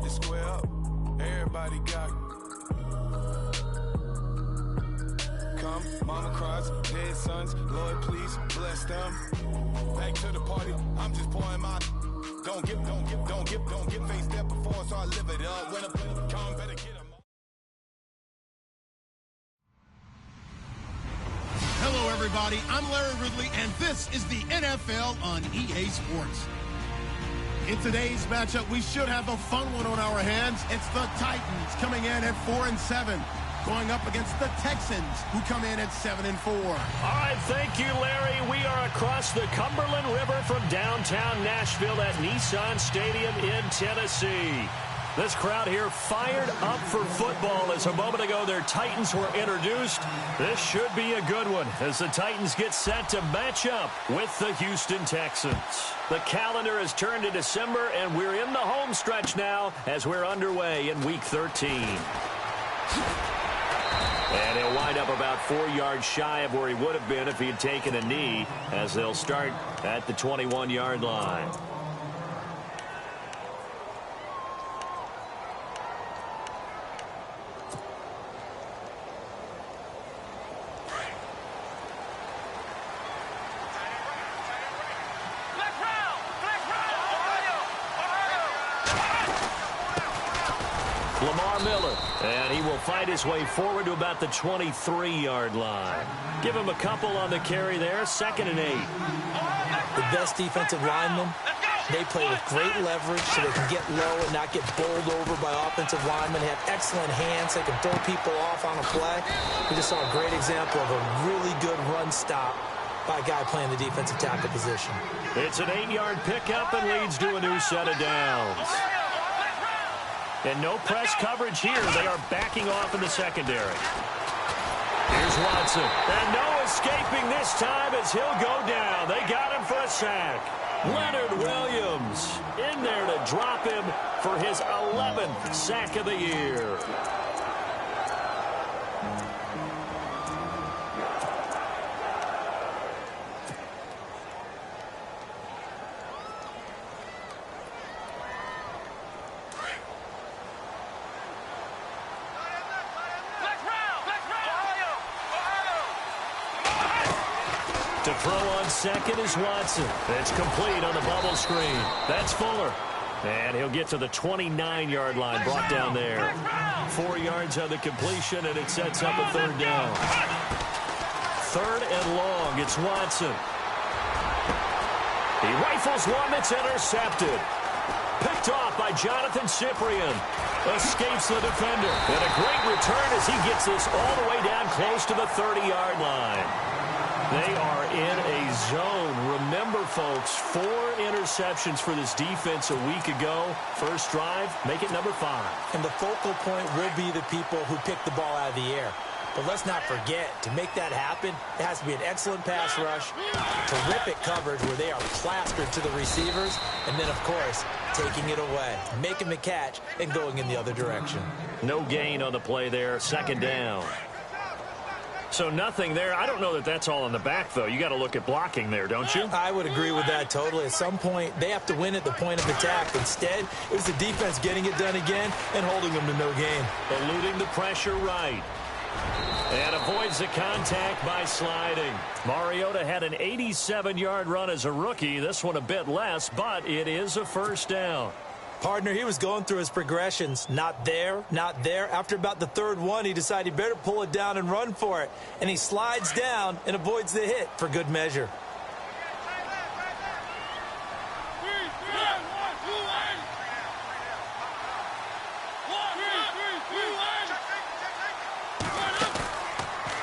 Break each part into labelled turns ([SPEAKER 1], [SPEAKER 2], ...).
[SPEAKER 1] about to square up. Everybody got come, mama cries, dead sons, Lord please bless them. Back to the party, I'm just pouring my. Don't get face step before, so I live it up. When I come, better get them.
[SPEAKER 2] Hello, everybody. I'm Larry Ridley, and this is the NFL on EA Sports. In today's matchup, we should have a fun one on our hands. It's the Titans coming in at 4-7. Going up against the Texans, who come in at 7-4.
[SPEAKER 3] All right, thank you, Larry. We are across the Cumberland River from downtown Nashville at Nissan Stadium in Tennessee. This crowd here fired up for football as a moment ago their Titans were introduced. This should be a good one as the Titans get set to match up with the Houston Texans. The calendar has turned to December, and we're in the home stretch now as we're underway in Week 13. And he'll wind up about 4 yards shy of where he would have been if he had taken a knee, as they'll start at the 21-yard line. Lamar Miller, and he will fight his way forward to about the 23-yard line. Give him a couple on the carry there, 2nd and 8.
[SPEAKER 4] The best defensive linemen, they play with great leverage so they can get low and not get bowled over by offensive linemen. They have excellent hands. They can throw people off on a play. We just saw a great example of a really good run stop by a guy playing the defensive tackle position.
[SPEAKER 3] It's an 8-yard pickup and leads to a new set of downs. And no press coverage here. They are backing off in the secondary. Here's Watson. And no escaping this time as he'll go down. They got him for a sack. Leonard Williams in there to drop him for his 11th sack of the year. To throw on second is Watson. It's complete on the bubble screen. That's Fuller. And he'll get to the 29-yard line, brought down there. 4 yards on the completion, and it sets up a 3rd down. 3rd and long. It's Watson. He rifles one that's intercepted. Picked off by Jonathan Cyprien. Escapes the defender. And a great return as he gets this all the way down close to the 30-yard line. They are in a zone. Remember, folks, 4 interceptions for this defense a week ago. First drive, make it number 5.
[SPEAKER 4] And the focal point will be the people who pick the ball out of the air. But let's not forget, to make that happen, it has to be an excellent pass rush, terrific coverage where they are plastered to the receivers, and then, of course, taking it away, making the catch, and going in the other direction.
[SPEAKER 3] No gain on the play there, 2nd down. So nothing there. I don't know that that's all in the back, though. You got to look at blocking there, don't you?
[SPEAKER 4] I would agree with that totally. At some point, they have to win at the point of attack. Instead, it was the defense getting it done again and holding them to no gain.
[SPEAKER 3] Eluding the pressure right. And avoids the contact by sliding. Mariota had an 87-yard run as a rookie. This one a bit less, but it is a 1st down.
[SPEAKER 4] Partner, he was going through his progressions. Not there, not there. After about the 3rd one, he decided he better pull it down and run for it. And he slides down and avoids the hit for good measure.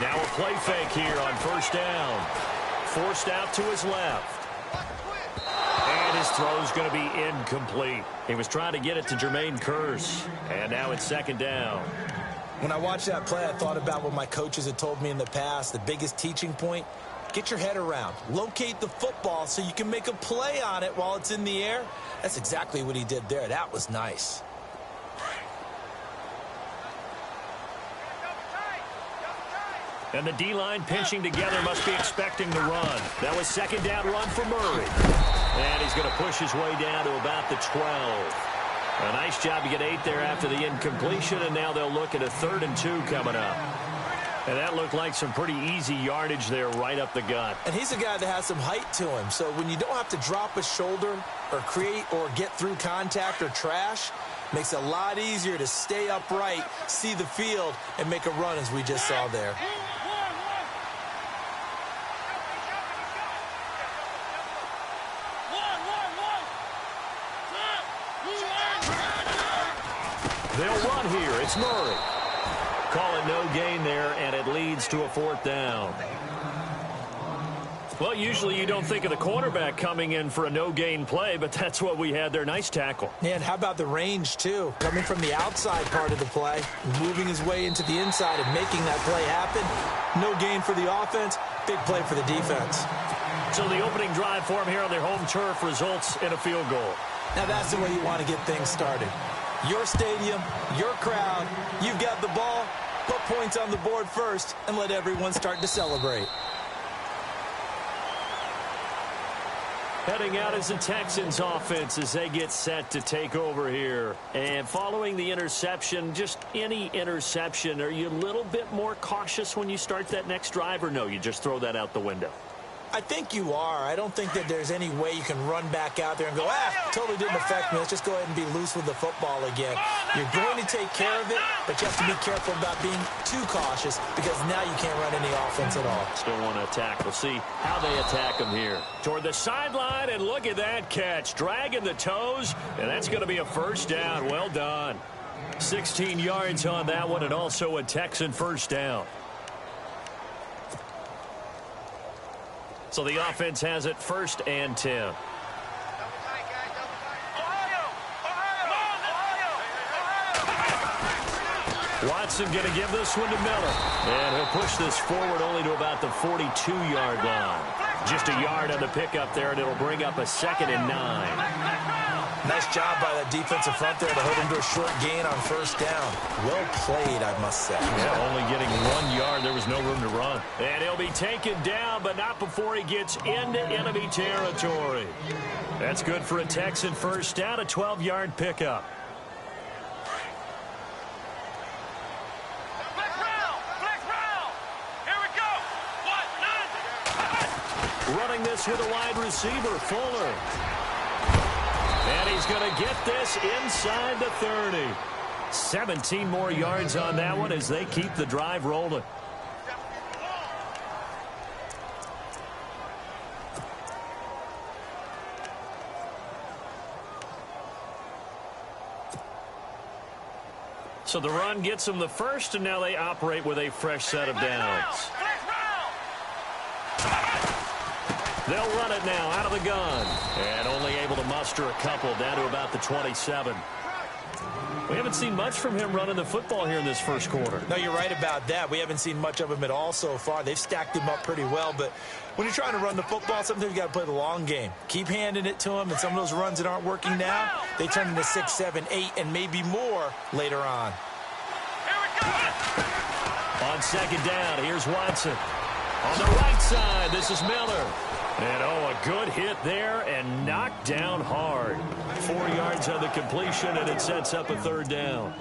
[SPEAKER 3] Now a play fake here on 1st down. Forced out to his left. And his throw's going to be incomplete. He was trying to get it to Jermaine Kearse. And now it's 2nd down.
[SPEAKER 4] When I watched that play, I thought about what my coaches had told me in the past. The biggest teaching point, get your head around. Locate the football so you can make a play on it while it's in the air. That's exactly what he did there. That was nice.
[SPEAKER 3] And the D-line pinching together must be expecting the run. That was 2nd down run for Murray. And he's going to push his way down to about the 12. A nice job to get 8 there after the incompletion, and now they'll look at a 3rd and 2 coming up. And that looked like some pretty easy yardage there right up the gut.
[SPEAKER 4] And he's a guy that has some height to him. So when you don't have to drop a shoulder or create or get through contact or trash, makes it a lot easier to stay upright, see the field, and make a run as we just saw there.
[SPEAKER 3] They'll run here. It's Murray. Call it no gain there, and it leads to a 4th down. Well, usually you don't think of the cornerback coming in for a no-gain play, but that's what we had there. Nice tackle.
[SPEAKER 4] Yeah, and how about the range, too? Coming from the outside part of the play, moving his way into the inside and making that play happen. No gain for the offense, big play for the defense.
[SPEAKER 3] So the opening drive for him here on their home turf results in a field goal.
[SPEAKER 4] Now that's the way you want to get things started. Your stadium, your crowd, you've got the ball, put points on the board first, and let everyone start to celebrate.
[SPEAKER 3] Heading out is the Texans offense as they get set to take over here. And following the interception, just any interception, are you a little bit more cautious when you start that next drive, or no, you just throw that out the window?
[SPEAKER 4] I think you are. I don't think that there's any way you can run back out there and go, totally didn't affect me. Let's just go ahead and be loose with the football again. You're going to take care of it, but you have to be careful about being too cautious because now you can't run any offense at all.
[SPEAKER 3] Still want to attack. We'll see how they attack them here. Toward the sideline, and look at that catch. Dragging the toes, and that's going to be a 1st down. Well done. 16 yards on that one, and also a Texan 1st down. So the offense has it 1st and 10. Watson going to give this one to Miller. And he'll push this forward only to about the 42-yard line. Just a yard on the pickup there, and it'll bring up a 2nd and 9.
[SPEAKER 4] Nice job by that defensive front there to hold him to a short gain on 1st down. Well played, I must say.
[SPEAKER 3] Yeah, only getting 1 yard. There was no room to run. And he'll be taken down, but not before he gets into enemy territory. That's good for a Texan 1st down, a 12-yard pickup. Running this with a wide receiver, Fuller. And he's going to get this inside the 30. 17 more yards on that one as they keep the drive rolling. So the run gets them the 1st, and now they operate with a fresh set of downs. They'll run it now out of the gun. And only able to muster a couple down to about the 27. We haven't seen much from him running the football here in this 1st quarter.
[SPEAKER 4] No, you're right about that. We haven't seen much of him at all so far. They've stacked him up pretty well. But when you're trying to run the football, sometimes you got to play the long game. Keep handing it to him. And some of those runs that aren't working now, they turn into 6, 7, 8, and maybe more later on.
[SPEAKER 3] On 2nd down, here's Watson. On the right side, this is Miller. And, a good hit there and knocked down hard. 4 yards on the completion, and it sets up a 3rd down.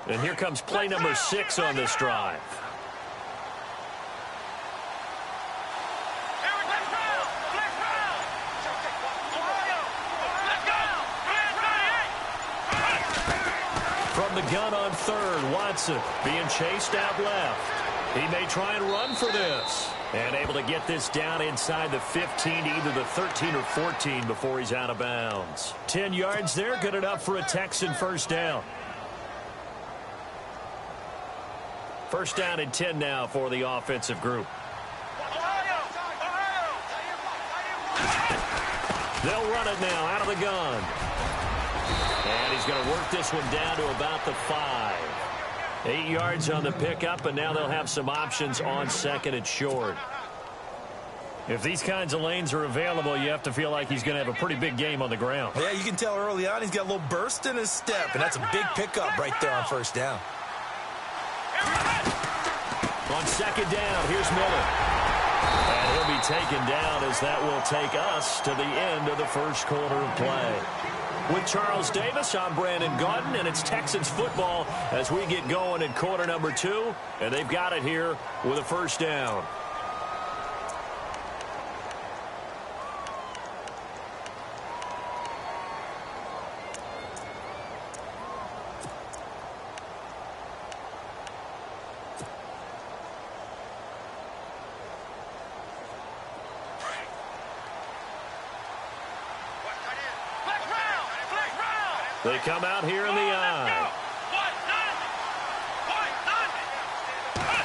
[SPEAKER 3] And here comes play number 6 on this drive. From the gun on 3rd, Watson being chased out left. He may try and run for this. And able to get this down inside the 15 to either the 13 or 14 before he's out of bounds. 10 yards there, good enough for a Texan 1st down. 1st down and 10 now for the offensive group. They'll run it now out of the gun. And he's going to work this one down to about the 5. 8 yards on the pickup, and now they'll have some options on second and short. If these kinds of lanes are available, you have to feel like he's going to have a pretty big game on the ground.
[SPEAKER 4] Yeah, you can tell early on he's got a little burst in his step, and that's a big pickup right there on first down.
[SPEAKER 3] On second down, here's Miller. And he'll be taken down as that will take us to the end of the first quarter of play. With Charles Davis, I'm Brandon Gaudin, and it's Texans football as we get going in quarter number 2, and they've got it here with a first down. They come out here in the eye.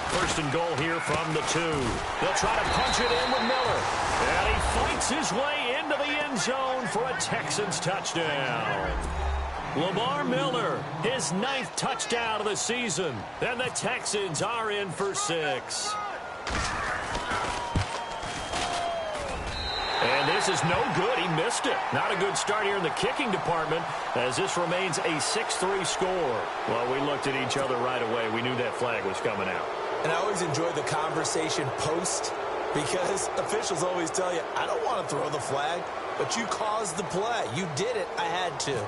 [SPEAKER 3] First and goal here from the 2. They'll try to punch it in with Miller. And he fights his way into the end zone for a Texans touchdown. Lamar Miller, his 9th touchdown of the season. And the Texans are in for 6. And this is no good. He missed it. Not a good start here in the kicking department as this remains a 6-3 score. Well, we looked at each other right away. We knew that flag was coming out.
[SPEAKER 4] And I always enjoy the conversation post because officials always tell you, I don't want to throw the flag, but you caused the play. You did it. I had to.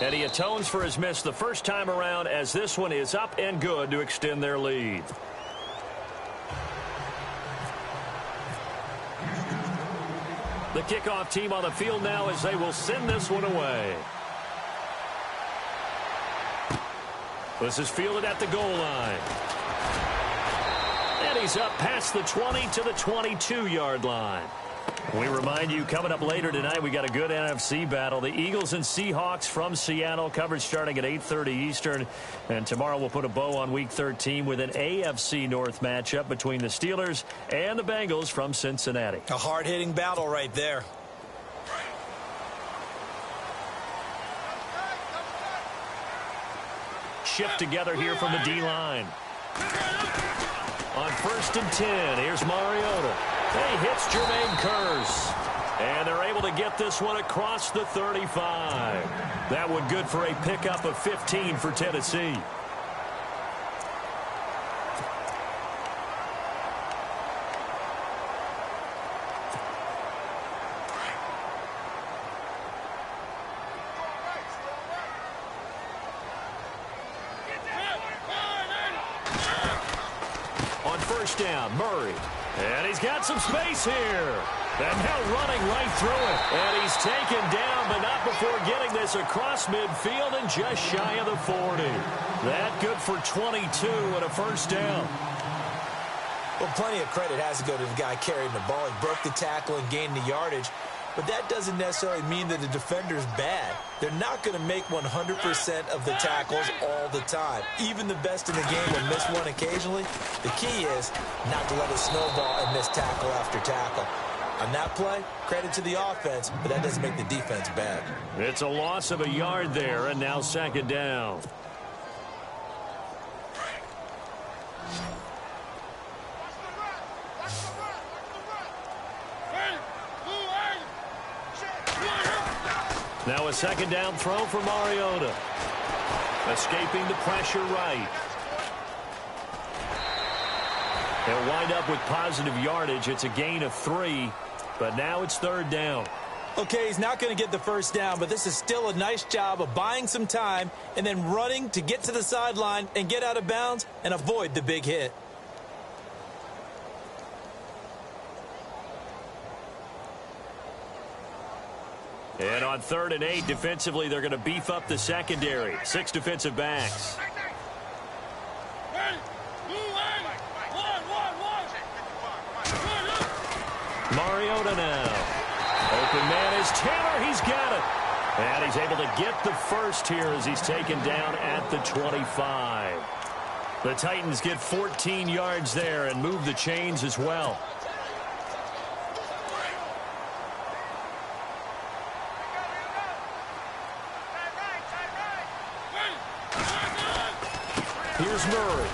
[SPEAKER 3] And he atones for his miss the first time around as this one is up and good to extend their lead. The kickoff team on the field now as they will send this one away. This is fielded at the goal line. And he's up past the 20 to the 22-yard line. We remind you, coming up later tonight, we got a good NFC battle. The Eagles and Seahawks from Seattle, coverage starting at 8:30 Eastern. And tomorrow we'll put a bow on Week 13 with an AFC North matchup between the Steelers and the Bengals from Cincinnati.
[SPEAKER 4] A hard-hitting battle right there.
[SPEAKER 3] Shift together here from the D-line. On 1st and 10, here's Mariota. He hits Jermaine Kearse. And they're able to get this one across the 35. That one good for a pickup of 15 for Tennessee. On first down, Murray. And he's got some space here. And now running right through it. And he's taken down, but not before getting this across midfield and just shy of the 40. That good for 22 and a first down.
[SPEAKER 4] Well, plenty of credit has to go to the guy carrying the ball. He broke the tackle and gained the yardage. But that doesn't necessarily mean that the defender's bad. They're not going to make 100% of the tackles all the time. Even the best in the game will miss one occasionally. The key is not to let it snowball and miss tackle after tackle. On that play, credit to the offense, but that doesn't make the defense bad.
[SPEAKER 3] It's a loss of a yard there, and now second down. Now a second down throw for Mariota. Escaping the pressure right. They'll wind up with positive yardage. It's a gain of 3, but now it's third down.
[SPEAKER 4] Okay, he's not going to get the first down, but this is still a nice job of buying some time and then running to get to the sideline and get out of bounds and avoid the big hit.
[SPEAKER 3] And on 3rd and 8, defensively, they're going to beef up the secondary. 6 defensive backs. Mariota now. Open man is Taylor. He's got it. And he's able to get the first here as he's taken down at the 25. The Titans get 14 yards there and move the chains as well. Here's Murray.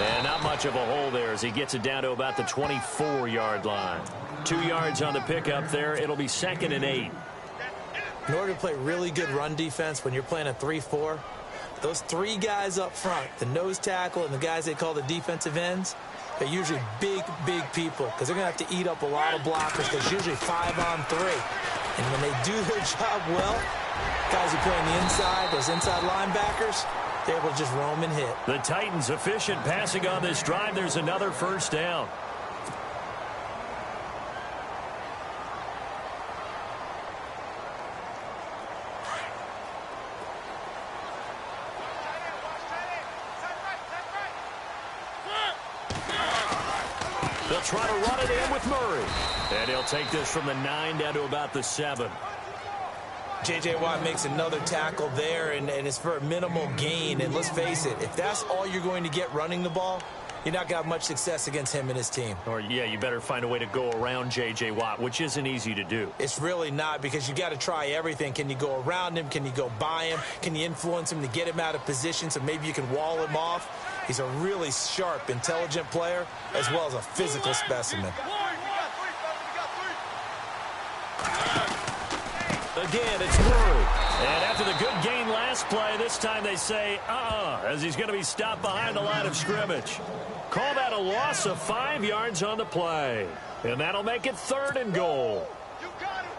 [SPEAKER 3] And not much of a hole there as he gets it down to about the 24-yard line. 2 yards on the pickup there. It'll be 2nd and 8.
[SPEAKER 4] In order to play really good run defense when you're playing a 3-4, those 3 guys up front, the nose tackle and the guys they call the defensive ends, they're usually big, big people because they're going to have to eat up a lot of blockers. There's usually 5 on 3. And when they do their job well, guys who play on the inside, those inside linebackers, they're able to just roam and hit.
[SPEAKER 3] The Titans efficient passing on this drive. There's another first down. They'll try to run it in with Murray. And he'll take this from the 9 down to about the 7.
[SPEAKER 4] J.J. Watt makes another tackle there, and it's for a minimal gain. And let's face it, if that's all you're going to get running the ball, you're not going to have much success against him and his team.
[SPEAKER 3] Or, yeah, you better find a way to go around J.J. Watt, which isn't easy to do.
[SPEAKER 4] It's really not, because you got to try everything. Can you go around him? Can you go by him? Can you influence him to get him out of position so maybe you can wall him off? He's a really sharp, intelligent player, as well as a physical specimen.
[SPEAKER 3] Again, it's Murray. And after the good gain last play, this time they say, as he's going to be stopped behind the line of scrimmage. Call that a loss of 5 yards on the play. And that'll make it 3rd and goal.
[SPEAKER 1] You got him.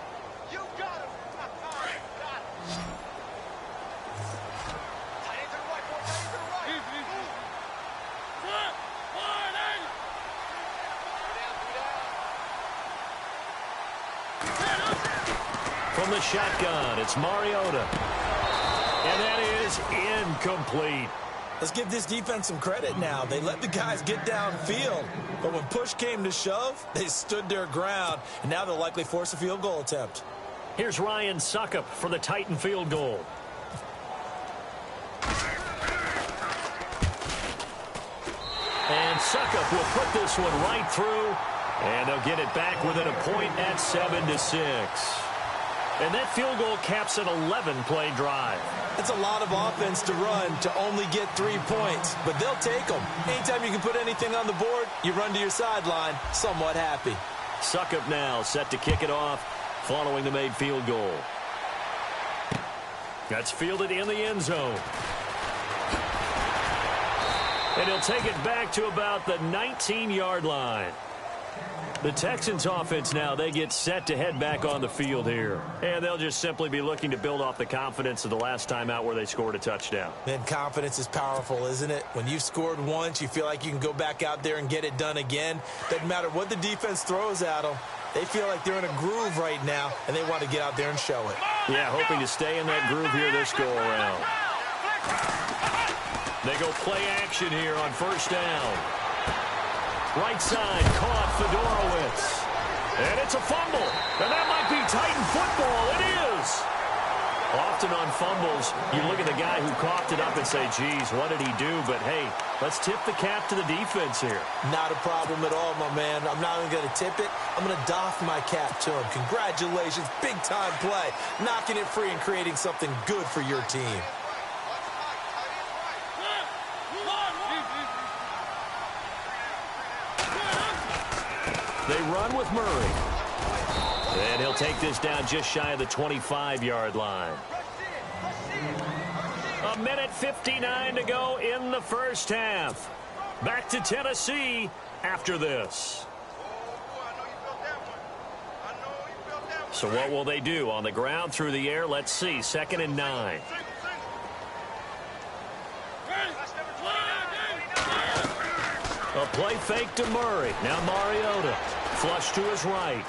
[SPEAKER 1] You got him. Tight end to the right, boy. Tight end to the right.
[SPEAKER 3] From the shotgun, it's Mariota. And that is incomplete.
[SPEAKER 4] Let's give this defense some credit now. They let the guys get downfield. But when push came to shove, they stood their ground. And now they'll likely force a field goal attempt.
[SPEAKER 3] Here's Ryan Suckup for the Titan field goal. And Suckup will put this one right through. And they'll get it back within a point at 7-6. And that field goal caps an 11-play drive.
[SPEAKER 4] It's a lot of offense to run to only get 3 points, but they'll take them. Anytime you can put anything on the board, you run to your sideline, somewhat happy.
[SPEAKER 3] Suckup now set to kick it off following the made field goal. That's fielded in the end zone. And he'll take it back to about the 19-yard line. The Texans offense now, they get set to head back on the field here. And they'll just simply be looking to build off the confidence of the last time out where they scored a touchdown.
[SPEAKER 4] Man, confidence is powerful, isn't it? When you've scored once, you feel like you can go back out there and get it done again. Doesn't matter what the defense throws at them. They feel like they're in a groove right now, and they want to get out there and show it.
[SPEAKER 3] Yeah, hoping to stay in that groove here this go-around. They go play action here on first down. Right side, caught Fedorowicz. And it's a fumble. And that might be Titan football. It is. Often on fumbles, you look at the guy who coughed it up and say, geez, what did he do? But, hey, let's tip the cap to the defense here.
[SPEAKER 4] Not a problem at all, my man. I'm not even going to tip it. I'm going to doff my cap to him. Congratulations. Big-time play. Knocking it free and creating something good for your team.
[SPEAKER 3] They run with Murray. And he'll take this down just shy of the 25-yard line. 1:59 to go in the first half. Back to Tennessee after this. So what will they do? On the ground, through the air, let's see. 2nd and 9. A play fake to Murray. Now Mariota. Flush to his right.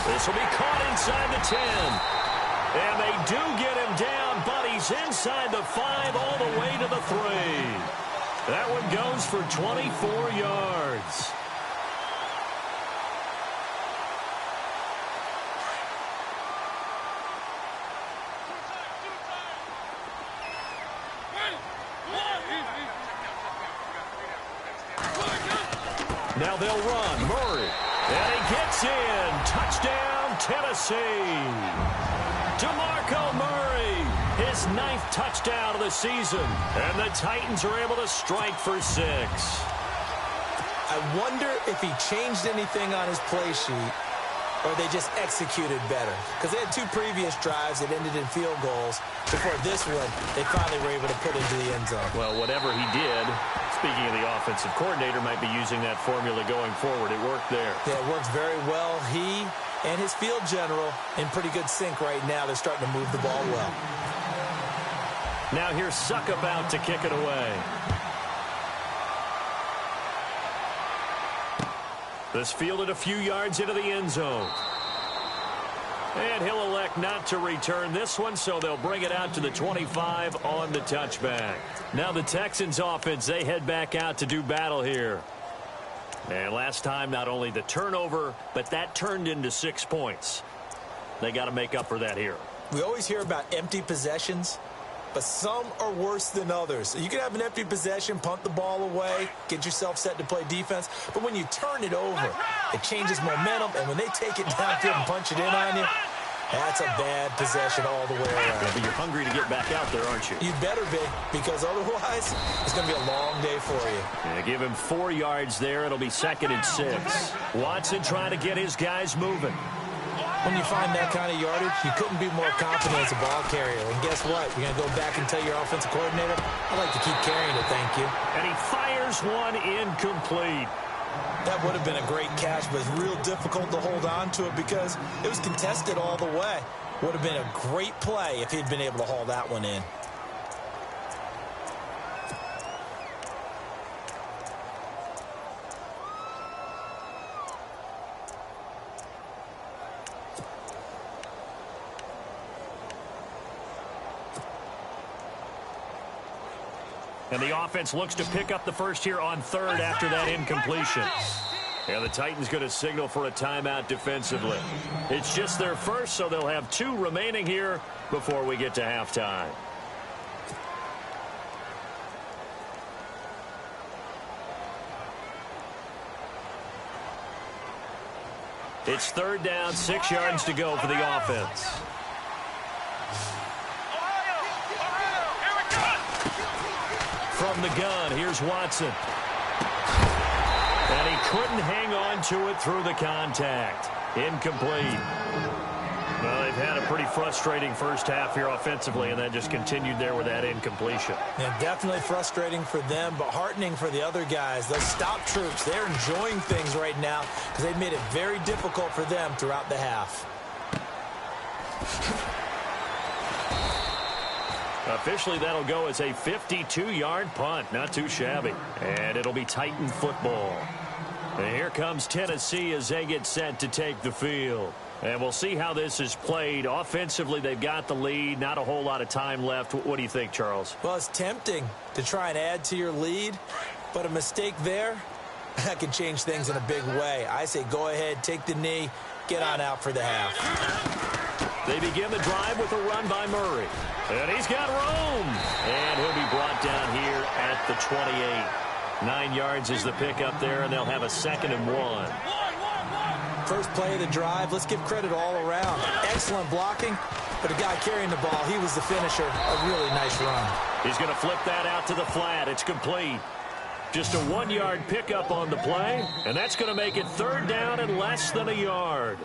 [SPEAKER 3] This will be caught inside the 10. And they do get him down, but he's inside the 5 all the way to the 3. That one goes for 24 yards. Now they'll run. Murray. And he gets in. Touchdown, Tennessee. DeMarco Murray His 9th touchdown of the season. And the Titans are able to strike for 6.
[SPEAKER 4] I wonder if he changed anything on his play sheet or they just executed better. Because they had 2 previous drives that ended in field goals. Before this one, they finally were able to put into the end zone.
[SPEAKER 3] Well, whatever he did, speaking of the offensive coordinator, might be using that formula going forward. It worked there.
[SPEAKER 4] Yeah, it works very well. He and his field general in pretty good sync right now. They're starting to move the ball well.
[SPEAKER 3] Now here's Suck about to kick it away. This fielded a few yards into the end zone. And he'll elect not to return this one, so they'll bring it out to the 25 on the touchback. Now the Texans offense, they head back out to do battle here. And last time, not only the turnover, but that turned into 6 points. They got to make up for that here.
[SPEAKER 4] We always hear about empty possessions, but some are worse than others. You can have an empty possession, punt the ball away, get yourself set to play defense, but when you turn it over, it changes momentum, and when they take it downfield and punch it in on you, that's a bad possession all the way around.
[SPEAKER 3] Yeah, but you're hungry to get back out there, aren't you?
[SPEAKER 4] You better be, because otherwise, it's going to be a long day for you.
[SPEAKER 3] Yeah, give him 4 yards there. It'll be 2nd and 6. Watson trying to get his guys moving.
[SPEAKER 4] When you find that kind of yardage, you couldn't be more confident as a ball carrier. And guess what? You're going to go back and tell your offensive coordinator, I'd like to keep carrying it, thank you.
[SPEAKER 3] And he fires one incomplete.
[SPEAKER 4] That would have been a great catch, but it's real difficult to hold on to it because it was contested all the way. Would have been a great play if he'd been able to haul that one in.
[SPEAKER 3] And the offense looks to pick up the first here on 3rd after that incompletion. And the Titans going to signal for a timeout defensively. It's just their first, so they'll have 2 remaining here before we get to halftime. It's 3rd down, 6 yards to go for the offense. From the gun, here's Watson. And he couldn't hang on to it through the contact. Incomplete. Well, they've had a pretty frustrating first half here offensively, and that just continued there with that incompletion.
[SPEAKER 4] Yeah, definitely frustrating for them, but heartening for the other guys. Those stop troops, they're enjoying things right now because they've made it very difficult for them throughout the half.
[SPEAKER 3] Officially, that'll go as a 52-yard punt. Not too shabby. And it'll be Titan football. And here comes Tennessee as they get set to take the field. And we'll see how this is played. Offensively, they've got the lead. Not a whole lot of time left. What do you think, Charles?
[SPEAKER 4] Well, it's tempting to try and add to your lead, but a mistake there, that can change things in a big way. I say go ahead, take the knee, get on out for the half.
[SPEAKER 3] They begin the drive with a run by Murray. And he's got room. And he'll be brought down here at the 28. 9 yards is the pickup there, and they'll have a 2nd and 1.
[SPEAKER 4] First play of the drive, let's give credit all around. Excellent blocking, but the guy carrying the ball, he was the finisher. A really nice run.
[SPEAKER 3] He's going to flip that out to the flat. It's complete. Just a 1-yard pickup on the play, and that's going to make it 3rd down and less than a yard.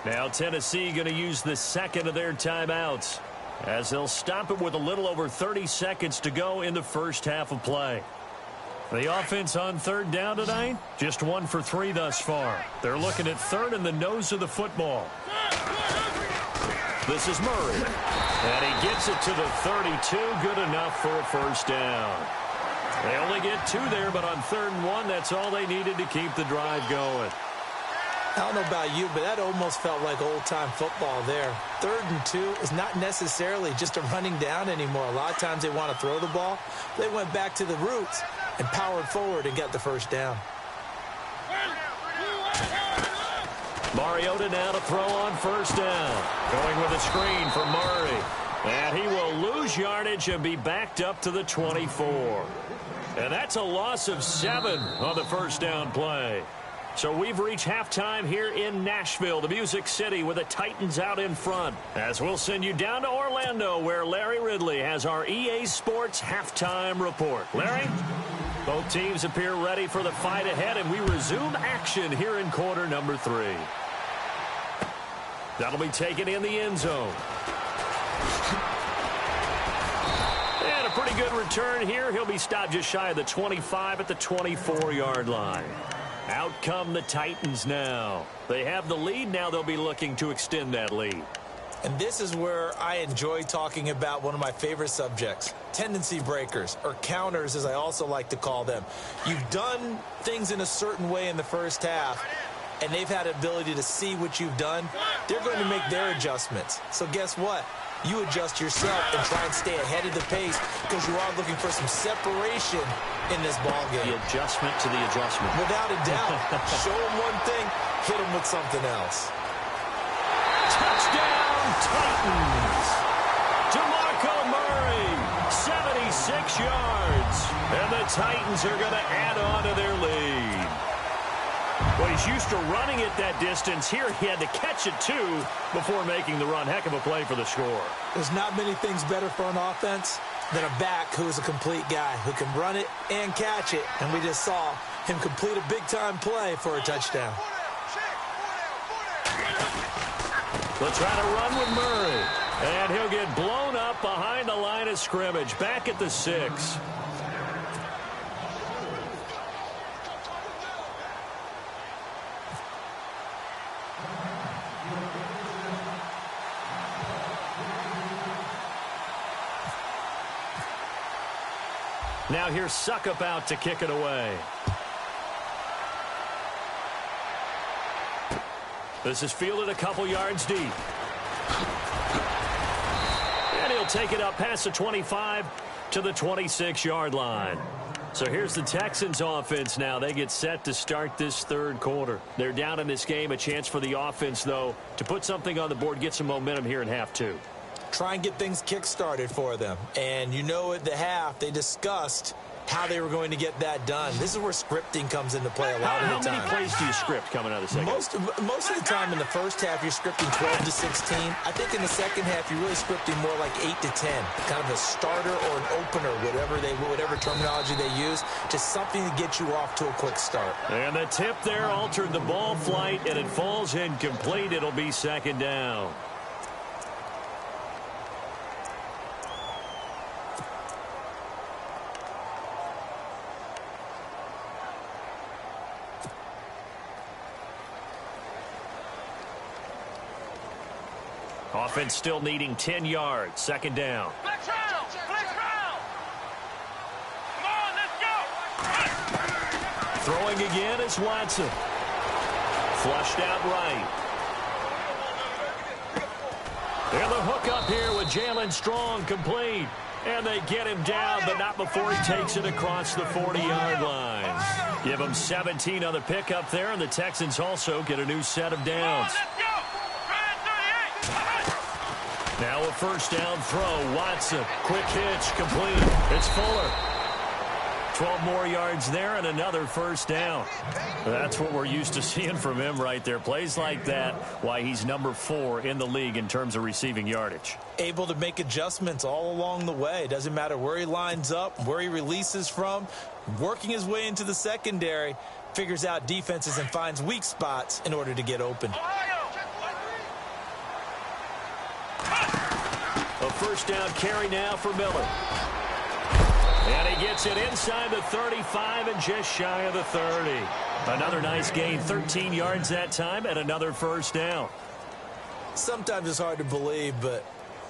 [SPEAKER 3] Now Tennessee going to use the 2nd of their timeouts as they'll stop it with a little over 30 seconds to go in the first half of play. The offense on 3rd down tonight, just 1 for 3 thus far. They're looking at 3rd in the nose of the football. This is Murray. And he gets it to the 32, good enough for a first down. They only get 2 there, but on 3rd and 1, that's all they needed to keep the drive going.
[SPEAKER 4] I don't know about you, but that almost felt like old-time football there. 3rd and 2 is not necessarily just a running down anymore. A lot of times they want to throw the ball. They went back to the roots and powered forward and got the first down.
[SPEAKER 3] Mariota now to throw on first down. Going with a screen for Murray. And he will lose yardage and be backed up to the 24. And that's a loss of 7 on the first down play. So we've reached halftime here in Nashville, the Music City, with the Titans out in front. As we'll send you down to Orlando, where Larry Ridley has our EA Sports halftime report. Larry? Both teams appear ready for the fight ahead, and we resume action here in quarter number 3. That'll be taken in the end zone. And a pretty good return here. He'll be stopped just shy of the 25 at the 24-yard line. Out come the Titans now. They have the lead. Now they'll be looking to extend that lead.
[SPEAKER 4] And this is where I enjoy talking about one of my favorite subjects, tendency breakers, or counters as I also like to call them. You've done things in a certain way in the first half, and they've had an ability to see what you've done. They're going to make their adjustments. So guess what? You adjust yourself and try and stay ahead of the pace because you are looking for some separation in this ballgame.
[SPEAKER 3] The adjustment to the adjustment.
[SPEAKER 4] Without a doubt. Show them one thing, hit them with something else.
[SPEAKER 3] Touchdown, Titans. DeMarco Murray, 76 yards. And the Titans are going to add on to their lead. Well, he's used to running it that distance. Here he had to catch it, too, before making the run. Heck of a play for the score.
[SPEAKER 4] There's not many things better for an offense than a back who is a complete guy who can run it and catch it. And we just saw him complete a big-time play for a touchdown.
[SPEAKER 3] They'll try to run with Murray. And he'll get blown up behind the line of scrimmage. Back at the 6. Now here's Suckup out to kick it away. This is fielded a couple yards deep. And he'll take it up past the 25 to the 26-yard line. So here's the Texans offense now. They get set to start this third quarter. They're down in this game. A chance for the offense, though, to put something on the board, get some momentum here in half 2.
[SPEAKER 4] Try and get things kick-started for them. And you know at the half, they discussed how they were going to get that done. This is where scripting comes into play a lot of the time.
[SPEAKER 3] How many plays do you script coming out of the second?
[SPEAKER 4] Most of the time in the first half, you're scripting 12 to 16. I think in the second half, you're really scripting more like 8 to 10. Kind of a starter or an opener, whatever terminology they use. Just something to get you off to a quick start.
[SPEAKER 3] And the tip there altered the ball flight, and it falls incomplete. It'll be second down. Offense still needing 10 yards. Second down.
[SPEAKER 5] Flex round! Flex round! Come on, let's go!
[SPEAKER 3] Throwing again is Watson. Flushed out right. And the hook up here with Jalen Strong complete. And they get him down, but not before he takes it across the 40-yard line. Give him 17 on the pickup there, and the Texans also get a new set of downs. Now a first down throw. Watson, quick hitch, complete. It's Fuller. 12 more yards there and another first down. That's what we're used to seeing from him right there. Plays like that, why he's number 4 in the league in terms of receiving yardage.
[SPEAKER 4] Able to make adjustments all along the way. Doesn't matter where he lines up, where he releases from. Working his way into the secondary. Figures out defenses and finds weak spots in order to get open.
[SPEAKER 3] A first down carry now for Miller. And he gets it inside the 35 and just shy of the 30. Another nice gain, 13 yards that time, and another first down.
[SPEAKER 4] Sometimes it's hard to believe, but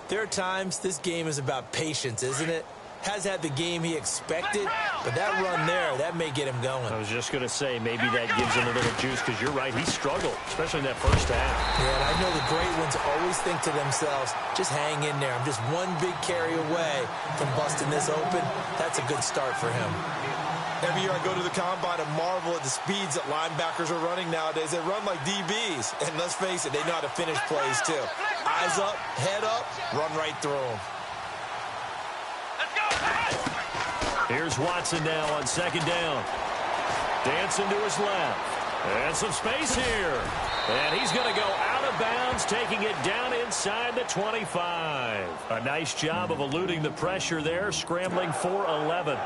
[SPEAKER 4] there are times this game is about patience, isn't it? Has had the game he expected, but that run there, that may get him going.
[SPEAKER 3] I was just going to say, maybe that gives him a little juice, because you're right, he struggled, especially in that first half.
[SPEAKER 4] Yeah, and I know the great ones always think to themselves, just hang in there. I'm just one big carry away from busting this open. That's a good start for him. Every year I go to the combine and marvel at the speeds that linebackers are running nowadays. They run like DBs, and let's face it, they know how to finish plays too. Eyes up, head up, run right through them.
[SPEAKER 3] Here's Watson now on second down. Dancing to his left. And some space here. And he's going to go out of bounds, taking it down inside the 25. A nice job of eluding the pressure there, scrambling for 11.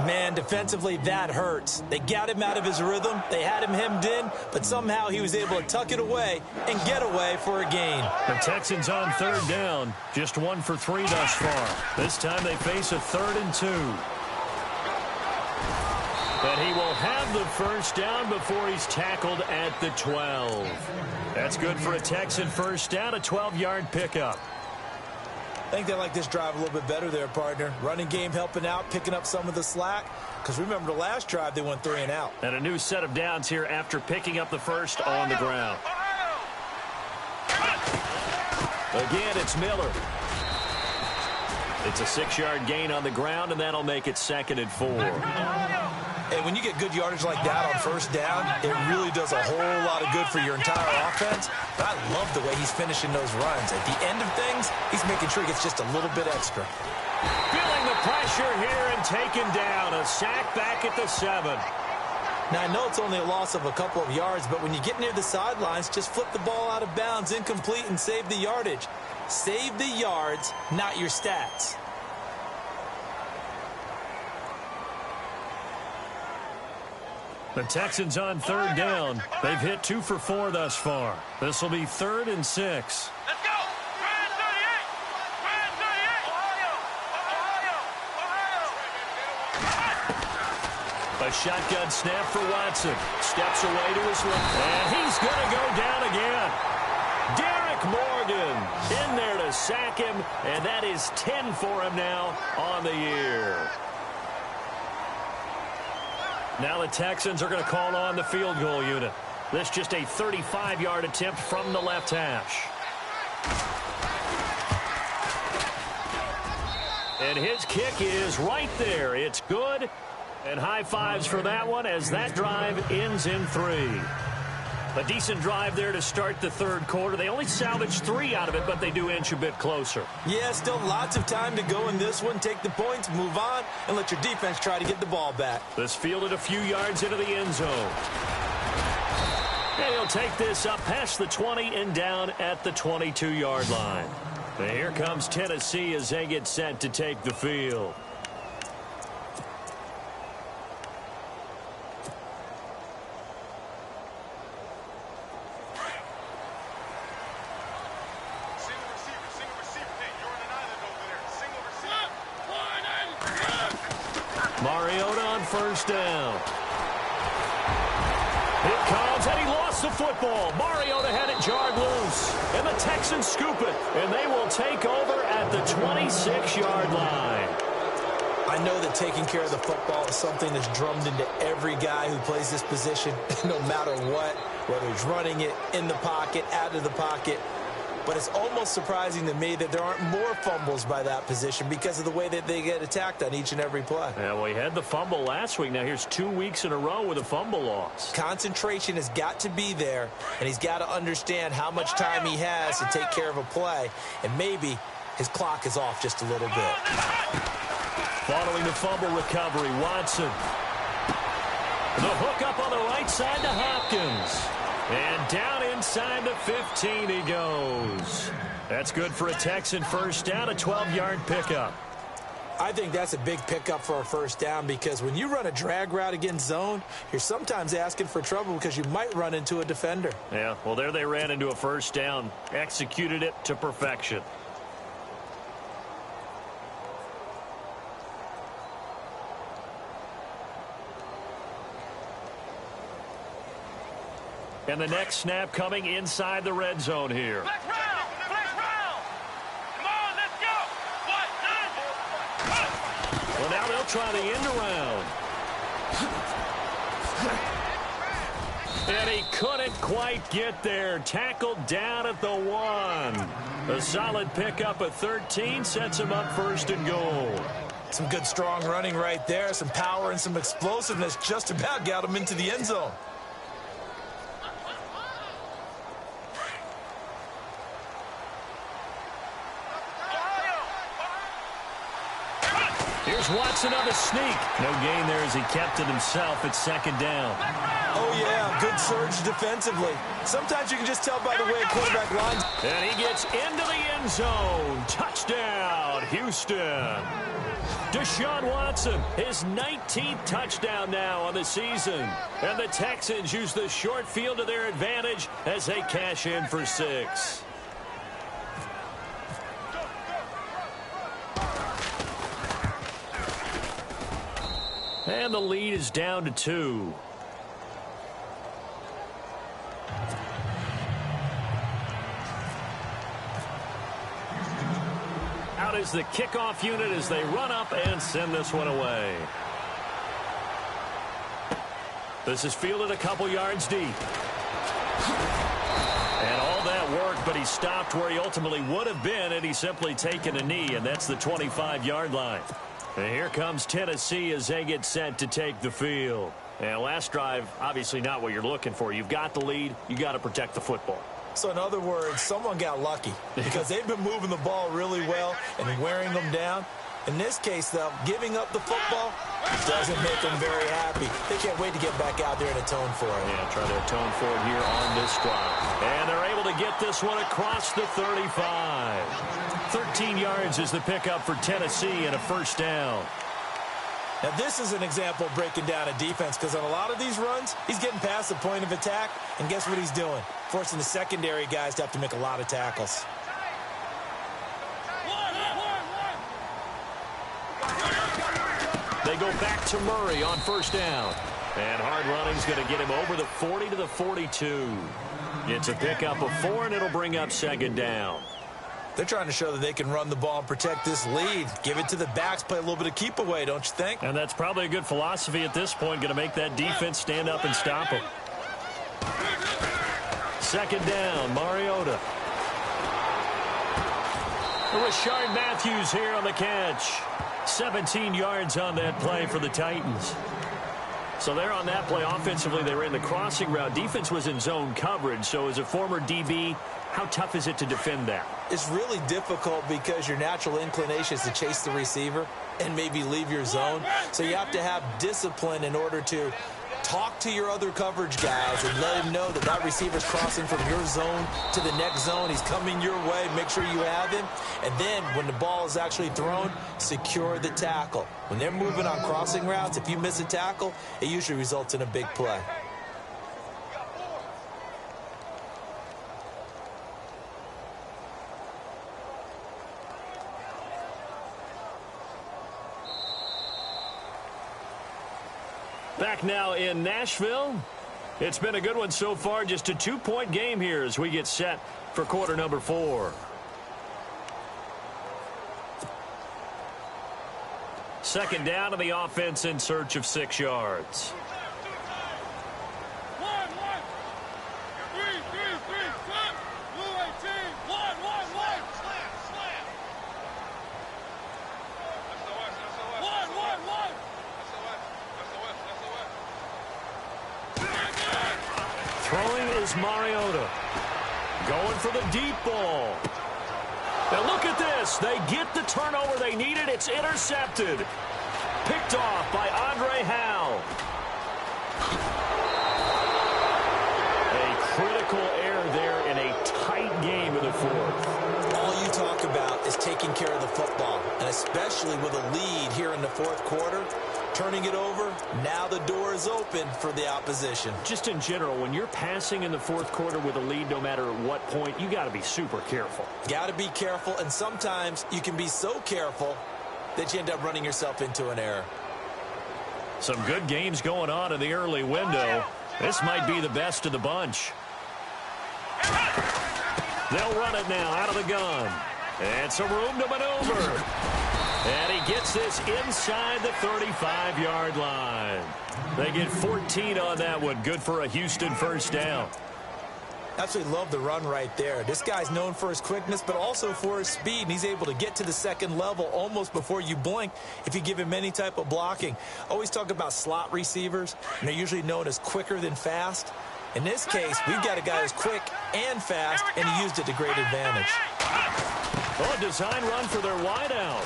[SPEAKER 4] Man, defensively, that hurts. They got him out of his rhythm. They had him hemmed in, but somehow he was able to tuck it away and get away for a gain.
[SPEAKER 3] The Texans on third down, just 1 for 3 thus far. This time they face a 3rd and 2. And he will have the first down before he's tackled at the 12. That's good for a Texan first down, a 12-yard pickup.
[SPEAKER 4] I think they like this drive a little bit better there, partner. Running game helping out, picking up some of the slack. Because remember, the last drive, they went 3 and out.
[SPEAKER 3] And a new set of downs here after picking up the first on the ground. Again, it's Miller. It's a 6-yard gain on the ground, and that'll make it 2nd and 4.
[SPEAKER 4] And when you get good yardage like that on first down, it really does a whole lot of good for your entire offense. But I love the way he's finishing those runs. At the end of things, he's making sure he gets just a little bit extra.
[SPEAKER 3] Feeling the pressure here and taken down. A sack back at the 7.
[SPEAKER 4] Now, I know it's only a loss of a couple of yards, but when you get near the sidelines, just flip the ball out of bounds, incomplete, and save the yardage. Save the yards, not your stats.
[SPEAKER 3] The Texans on third down. They've hit 2 for 4 thus far. This will be 3rd and 6.
[SPEAKER 5] Let's go! Brand 38! Brand 38! Ohio!
[SPEAKER 3] A shotgun snap for Watson. Steps away to his left. And he's going to go down again. Derek Morgan in there to sack him. And that is 10 for him now on the year. Now the Texans are going to call on the field goal unit. This just a 35-yard attempt from the left hash. And his kick is right there. It's good. And high fives for that one as that drive ends in 3. A decent drive there to start the third quarter. They only salvaged 3 out of it, but they do inch a bit closer.
[SPEAKER 4] Yeah, still lots of time to go in this one. Take the points, move on, and let your defense try to get the ball back.
[SPEAKER 3] This fielded a few yards into the end zone. And he'll take this up past the 20 and down at the 22-yard line. And here comes Tennessee as they get set to take the field. Mariota on first down. It comes, and he lost the football. Mariota had it jarred loose. And the Texans scoop it, and they will take over at the 26-yard line.
[SPEAKER 4] I know that taking care of the football is something that's drummed into every guy who plays this position, no matter what, whether he's running it, in the pocket, out of the pocket. But it's almost surprising to me that there aren't more fumbles by that position because of the way that they get attacked on each and every play.
[SPEAKER 3] Yeah, well, he had the fumble last week. Now here's 2 weeks in a row with a fumble loss.
[SPEAKER 4] Concentration has got to be there, and he's got to understand how much time he has to take care of a play, and maybe his clock is off just a little bit.
[SPEAKER 3] Following the fumble recovery, Watson. The hook up on the right side to Hopkins. And down inside the 15 he goes. That's good for a Texan first down, a 12-yard pickup.
[SPEAKER 4] I think that's a big pickup for a first down because when you run a drag route against zone, you're sometimes asking for trouble because you might run into a defender.
[SPEAKER 3] Yeah, well, there they ran into a first down, executed it to perfection. And the next snap coming inside the red zone here.
[SPEAKER 5] Flex round! Flex round! Come on, let's go! What?
[SPEAKER 3] Well, now they'll try the end around. And he couldn't quite get there. Tackled down at the 1. A solid pickup at 13 sets him up first and goal.
[SPEAKER 4] Some good strong running right there. Some power and some explosiveness just about got him into the end zone.
[SPEAKER 3] Here's Watson on the sneak. No gain there as he kept it himself at second down.
[SPEAKER 4] Oh, yeah, good surge defensively. Sometimes you can just tell by the way a quarterback lines.
[SPEAKER 3] And he gets into the end zone. Touchdown, Houston. Deshaun Watson, his 19th touchdown now on the season. And the Texans use the short field to their advantage as they cash in for 6. And the lead is down to 2. Out is the kickoff unit as they run up and send this one away. This is fielded a couple yards deep. And all that work, but he stopped where he ultimately would have been had he simply taken a knee, and that's the 25-yard line. And here comes Tennessee as they get set to take the field. And last drive, obviously not what you're looking for. You've got the lead. You got to protect the football.
[SPEAKER 4] So in other words, someone got lucky because they've been moving the ball really well and wearing them down. In this case, though, giving up the football doesn't make them very happy. They can't wait to get back out there and atone for it.
[SPEAKER 3] Yeah, try to atone for it here on this drive. And they're able to get this one across the 35. 13 yards is the pickup for Tennessee and a first down.
[SPEAKER 4] Now, this is an example of breaking down a defense because on a lot of these runs, he's getting past the point of attack, and guess what he's doing? Forcing the secondary guys to have to make a lot of tackles.
[SPEAKER 3] They go back to Murray on first down. And hard running's going to get him over the 40 to the 42. It's a pickup of 4, and it'll bring up second down.
[SPEAKER 4] They're trying to show that they can run the ball and protect this lead. Give it to the backs, play a little bit of keep away, don't you think?
[SPEAKER 3] And that's probably a good philosophy at this point, going to make that defense stand up and stop them. Second down, Mariota. Rashard Matthews here on the catch. 17 yards on that play for the Titans. So they're on that play. Offensively, they ran the crossing route. Defense was in zone coverage. So as a former DB, how tough is it to defend that?
[SPEAKER 4] It's really difficult because your natural inclination is to chase the receiver and maybe leave your zone. So you have to have discipline in order to talk to your other coverage guys and let him know that that receiver's crossing from your zone to the next zone. He's coming your way. Make sure you have him. And then when the ball is actually thrown, secure the tackle. When they're moving on crossing routes, if you miss a tackle, it usually results in a big play.
[SPEAKER 3] Back now in Nashville. It's been a good one so far. Just a 2-point game here as we get set for quarter number 4. Second down to the offense in search of 6 yards. Throwing is Mariota. Going for the deep ball. Now look at this. They get the turnover they needed. It's intercepted. Picked off by Andre Howe. A critical error there in a tight game in the fourth.
[SPEAKER 4] All you talk about is taking care of the football, and especially with a lead here in the fourth quarter. Turning it over, now the door is open for the opposition.
[SPEAKER 3] Just in general, when you're passing in the fourth quarter with a lead, no matter what point, you got to be super careful.
[SPEAKER 4] Got to be careful, and sometimes you can be so careful that you end up running yourself into an error.
[SPEAKER 3] Some good games going on in the early window. This might be the best of the bunch. They'll run it now out of the gun. And some room to maneuver. And he gets this inside the 35-yard line. They get 14 on that one. Good for a Houston first down.
[SPEAKER 4] Absolutely love the run right there. This guy's known for his quickness, but also for his speed. And he's able to get to the second level almost before you blink if you give him any type of blocking. Always talk about slot receivers, and they're usually known as quicker than fast. In this case, we've got a guy who's quick and fast, and he used it to great advantage.
[SPEAKER 3] Oh, a design run for their wideout.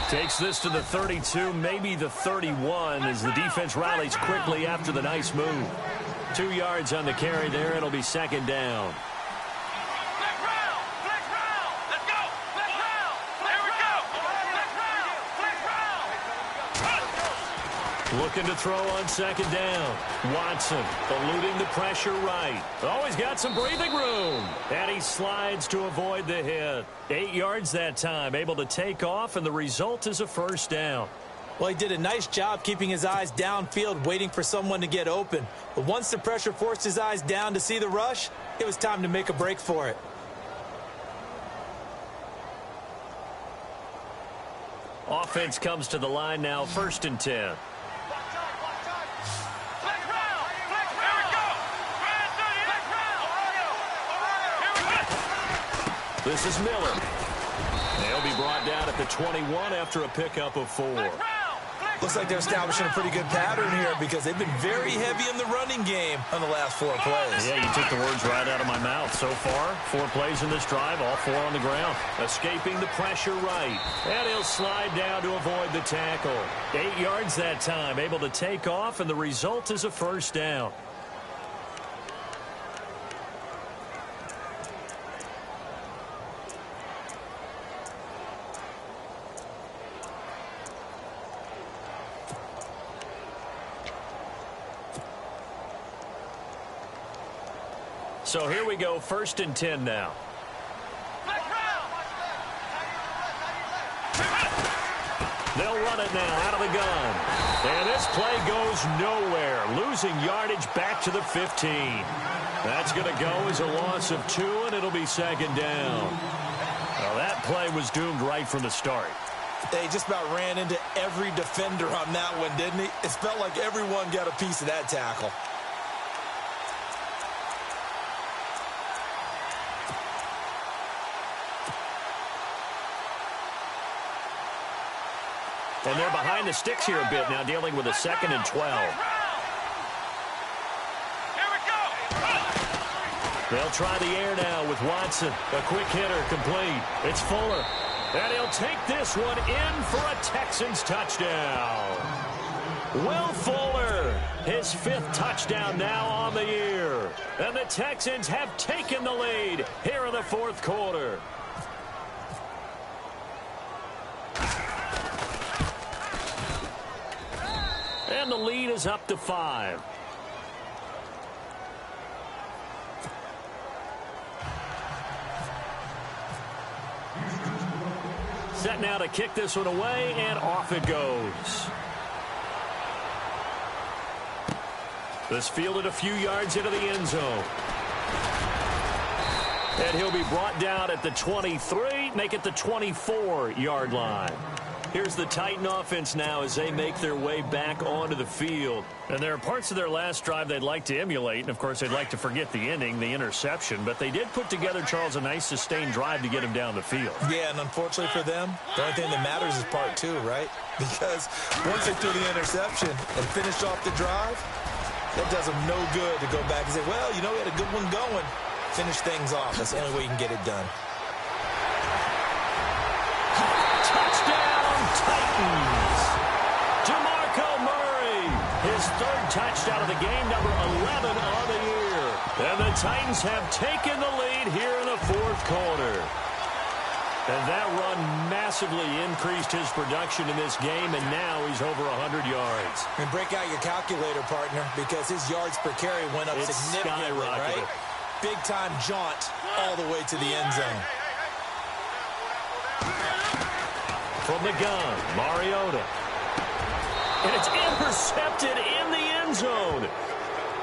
[SPEAKER 3] Takes this to the 32, maybe the 31, as the defense rallies quickly after the nice move. 2 yards on the carry there. It'll be second down. Looking to throw on second down. Watson eluding the pressure right. Oh, he's got some breathing room. And he slides to avoid the hit. 8 yards that time, able to take off, and the result is a first down.
[SPEAKER 4] Well, he did a nice job keeping his eyes downfield, waiting for someone to get open. But once the pressure forced his eyes down to see the rush, it was time to make a break for it.
[SPEAKER 3] Offense comes to the line now, 1st and 10. This is Miller. They'll be brought down at the 21 after a pickup of 4.
[SPEAKER 4] Looks like they're establishing a pretty good pattern here because they've been very heavy in the running game on the last 4 plays.
[SPEAKER 3] Yeah, you took the words right out of my mouth. So far, 4 plays in this drive, all 4 on the ground. Escaping the pressure right. And he'll slide down to avoid the tackle. 8 yards that time, able to take off, and the result is a first down. So here we go, 1st and 10 now. They'll run it now out of the gun. And this play goes nowhere, losing yardage back to the 15. That's going to go as a loss of 2, and it'll be second down. Well, that play was doomed right from the start.
[SPEAKER 4] They just about ran into every defender on that one, didn't he? It felt like everyone got a piece of that tackle.
[SPEAKER 3] And they're behind the sticks here a bit now, dealing with a 2nd and 12. They'll try the air now with Watson. A quick hitter complete. It's Fuller. And he'll take this one in for a Texans touchdown. Will Fuller, his 5th touchdown now on the year. And the Texans have taken the lead here in the 4th quarter. And the lead is up to 5. Set now to kick this one away, and off it goes. This fielded a few yards into the end zone. And he'll be brought down at the 23, make it the 24-yard line. Here's the Titan offense now as they make their way back onto the field. And there are parts of their last drive they'd like to emulate. And, of course, they'd like to forget the ending, the interception. But they did put together, Charles, a nice sustained drive to get him down the field.
[SPEAKER 4] Yeah, and unfortunately for them, the only thing that matters is part 2, right? Because once they threw the interception and finished off the drive, that does them no good to go back and say, well, you know, we had a good one going. Finish things off. That's the only way you can get it done.
[SPEAKER 3] Titans. DeMarco Murray, his 3rd touchdown of the game, number 11 on the year. And the Titans have taken the lead here in the 4th quarter. And that run massively increased his production in this game, and now he's over 100 yards.
[SPEAKER 4] And break out your calculator, partner, because his yards per carry went up significantly, right? Big-time jaunt all the way to the end zone.
[SPEAKER 3] From the gun, Mariota. And it's intercepted in the end zone.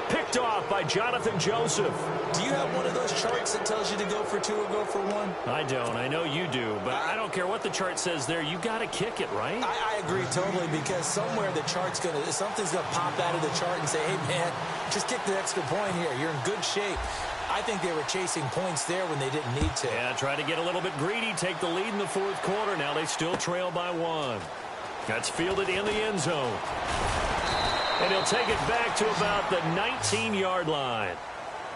[SPEAKER 3] Picked off by Jonathan Joseph.
[SPEAKER 4] Do you have one of those charts that tells you to go for 2 or go for 1?
[SPEAKER 3] I don't. I know you do. But I don't care what the chart says there. You got to kick it, right?
[SPEAKER 4] I agree totally, because somewhere the chart's something's going to pop out of the chart and say, hey, man, just kick the extra point here. You're in good shape. I think they were chasing points there when they didn't need to.
[SPEAKER 3] Yeah, try to get a little bit greedy, take the lead in the 4th quarter. Now they still trail by 1. That's fielded in the end zone. And he'll take it back to about the 19-yard line.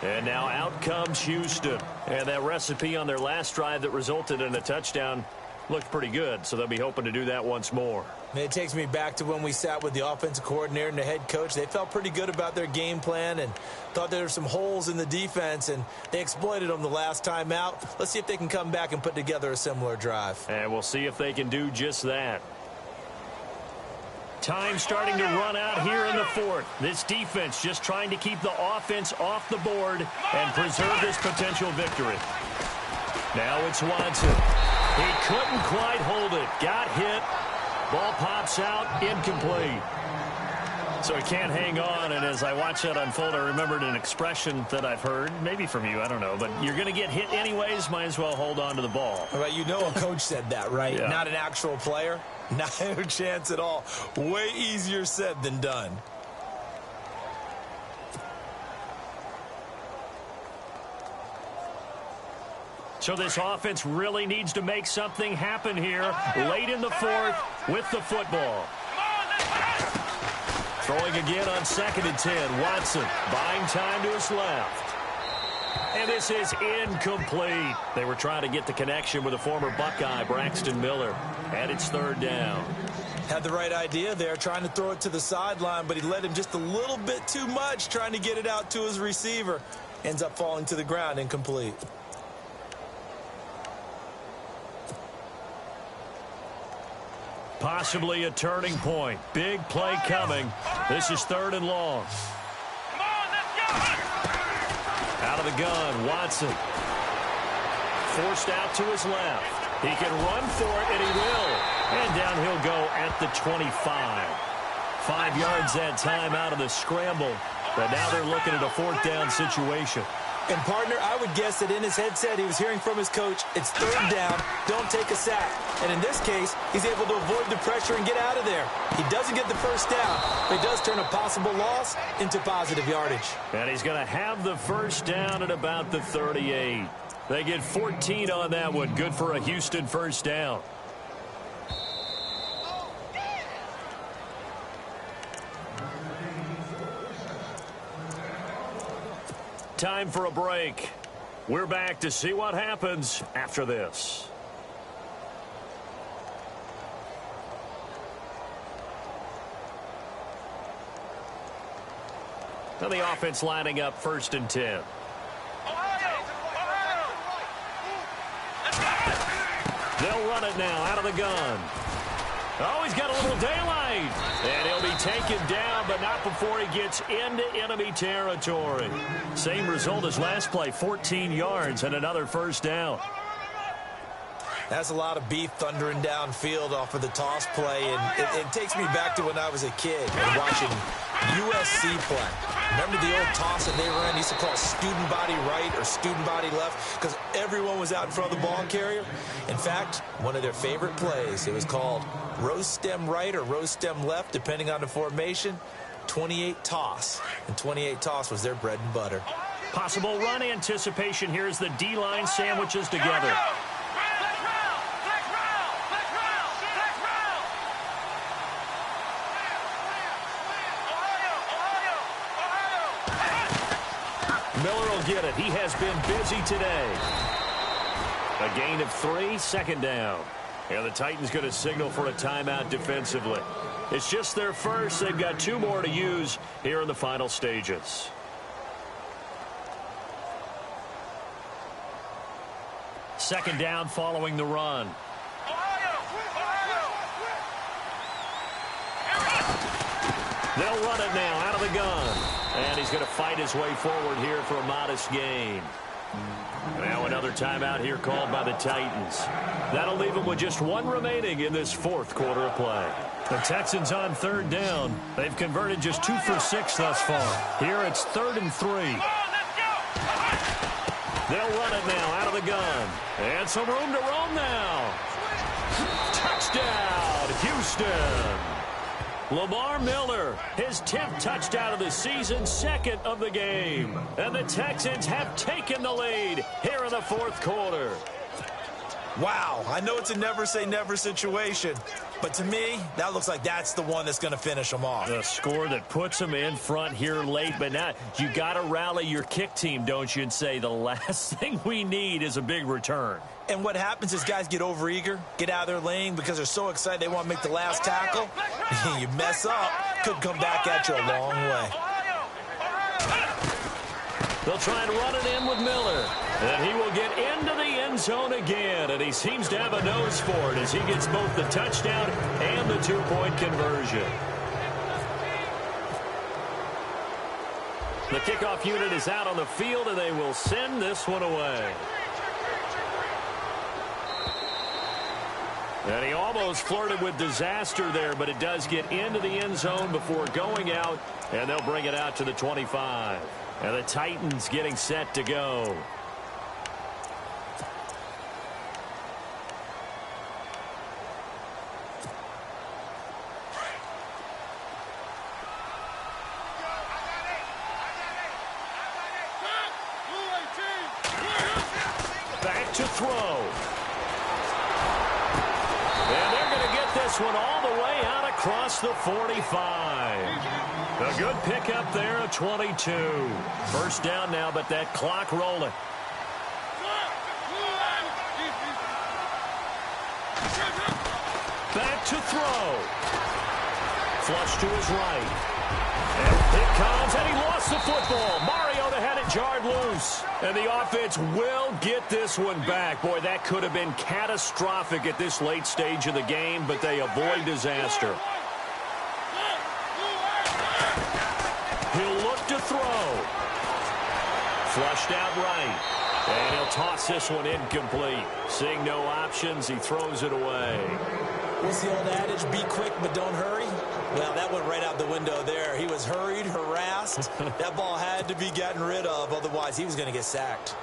[SPEAKER 3] And now out comes Houston. And that recipe on their last drive that resulted in a touchdown looked pretty good, so they'll be hoping to do that once more.
[SPEAKER 4] It takes me back to when we sat with the offensive coordinator and the head coach. They felt pretty good about their game plan and thought there were some holes in the defense, and they exploited them the last time out. Let's see if they can come back and put together a similar drive.
[SPEAKER 3] And we'll see if they can do just that. Time starting to run out here in the fourth. This defense just trying to keep the offense off the board and preserve this potential victory. Now it's Watson. He couldn't quite hold it. Got hit. Ball pops out. Incomplete. So he can't hang on, and as I watch that unfold, I remembered an expression that I've heard, maybe from you, I don't know, but you're going to get hit anyways, might as well hold on to the ball.
[SPEAKER 4] All right, you know a coach said that, right?
[SPEAKER 3] Yeah.
[SPEAKER 4] Not an actual player. Not a chance at all. Way easier said than done.
[SPEAKER 3] So this offense really needs to make something happen here late in the fourth with the football. Throwing again on 2nd and 10. Watson buying time to his left. And this is incomplete. They were trying to get the connection with a former Buckeye, Braxton Miller. And it's 3rd down.
[SPEAKER 4] Had the right idea there, trying to throw it to the sideline, but he led him just a little bit too much, trying to get it out to his receiver. Ends up falling to the ground, incomplete.
[SPEAKER 3] Possibly a turning point. Big play coming. This is 3rd and long. Out of the gun, Watson. Forced out to his left. He can run for it, and he will. And down he'll go at the 25. 5 yards that time out of the scramble. But now they're looking at a 4th down situation.
[SPEAKER 4] And, partner, I would guess that in his headset he was hearing from his coach, it's 3rd down, don't take a sack. And in this case, he's able to avoid the pressure and get out of there. He doesn't get the 1st down, but he does turn a possible loss into positive yardage.
[SPEAKER 3] And he's going to have the 1st down at about the 38. They get 14 on that one. Good for a Houston 1st down. Time for a break. We're back to see what happens after this. Now the offense lining up 1st and 10. They'll run it now out of the gun. Oh, he's got a little daylight. And he'll be taken down, but not before he gets into enemy territory. Same result as last play, 14 yards and another 1st down.
[SPEAKER 4] That's a lot of beef thundering downfield off of the toss play, and it takes me back to when I was a kid and watching USC play. Remember the old toss that they ran? They used to call student body right or student body left because everyone was out in front of the ball carrier. In fact, one of their favorite plays, it was called rose stem right or rose stem left, depending on the formation. 28 toss, and 28 toss was their bread and butter.
[SPEAKER 3] Possible run anticipation here as the D-line sandwiches together. Miller will get it. He has been busy today. A gain of 3, 2nd down. And the Titans going to signal for a timeout defensively. It's just their first. They've got 2 more to use here in the final stages. Second down following the run. They'll run it now out of the gun. And he's going to fight his way forward here for a modest gain. Now another timeout here called by the Titans. That'll leave them with just 1 remaining in this 4th quarter of play. The Texans on 3rd down. They've converted just 2 for 6 thus far. Here it's 3rd and 3. They'll run it now out of the gun. And some room to roam now. Touchdown, Houston. Lamar Miller, his 10th touchdown of the season, 2nd of the game. And the Texans have taken the lead here in the 4th quarter.
[SPEAKER 4] Wow, I know it's a never-say-never situation, but to me, that looks like that's the one that's going to finish them off.
[SPEAKER 3] The score that puts them in front here late, but now you got to rally your kick team, don't you, and say the last thing we need is a big return.
[SPEAKER 4] And what happens is guys get overeager, get out of their lane because they're so excited they want to make the last tackle. You mess up, could come back at you a long way.
[SPEAKER 3] They'll try and run it in with Miller. And he will get into the end zone again. And he seems to have a nose for it as he gets both the touchdown and the two-point conversion. The kickoff unit is out on the field, and they will send this one away. And he almost flirted with disaster there, but it does get into the end zone before going out, and they'll bring it out to the 25. And the Titans getting set to go. Back to throw. And they're going to get this one all the way out across the 45. A good pickup there at 22. First down now, but that clock rolling. Back to throw. Flush to his right. And it comes, and he lost the football. Mariota had it jarred loose. And the offense will get this one back. Boy, that could have been catastrophic at this late stage of the game, but they avoid disaster. He'll look to throw. Flushed out right. And he'll toss this one incomplete. Seeing no options, he throws it away.
[SPEAKER 4] What's the old adage? Be quick, but don't hurry. Well, that went right out the window there. He was hurried, harassed. That ball had to be gotten rid of, otherwise he was going to get sacked.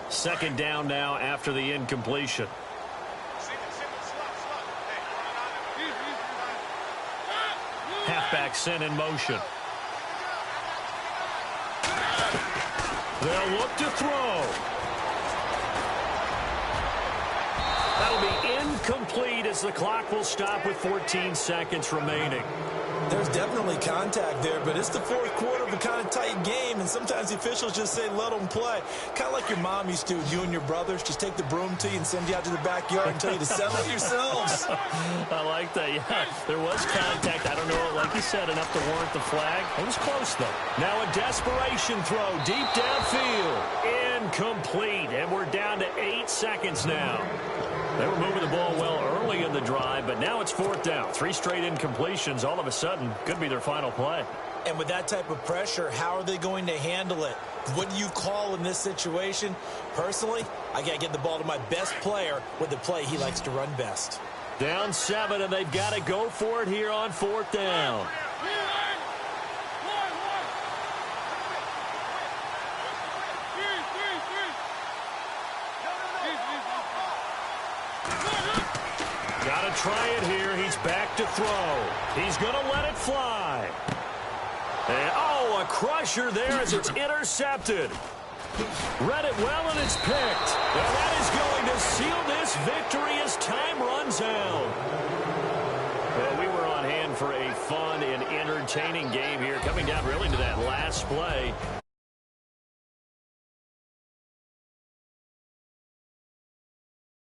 [SPEAKER 3] Second down now after the incompletion. Halfback sent in motion. They'll look to throw. That'll be incomplete as the clock will stop with 14 seconds remaining.
[SPEAKER 4] There's definitely contact there, but it's the fourth quarter of a kind of tight game, and sometimes the officials just say let them play. Kind of like your mom used to, you and your brothers, just take the broom to you and send you out to the backyard and tell you to settle it yourselves.
[SPEAKER 3] I like that, yeah. There was contact. I don't know, like you said, enough to warrant the flag. It was close, though. Now a desperation throw deep downfield. Incomplete, and we're down to 8 seconds now. They were moving the ball well early in the drive, but now it's fourth down. 3 straight incompletions all of a sudden could be their final play.
[SPEAKER 4] And with that type of pressure, how are they going to handle it? What do you call in this situation? Personally, I got to get the ball to my best player with the play he likes to run best.
[SPEAKER 3] Down 7, and they've got to go for it here on fourth down. Got to try it here. He's back to throw. He's going to let it fly. And, oh, a crusher there as it's intercepted. Read it well, and it's picked. And that is going to seal this victory as time runs out. Well, we were on hand for a fun and entertaining game here, coming down really to that last play.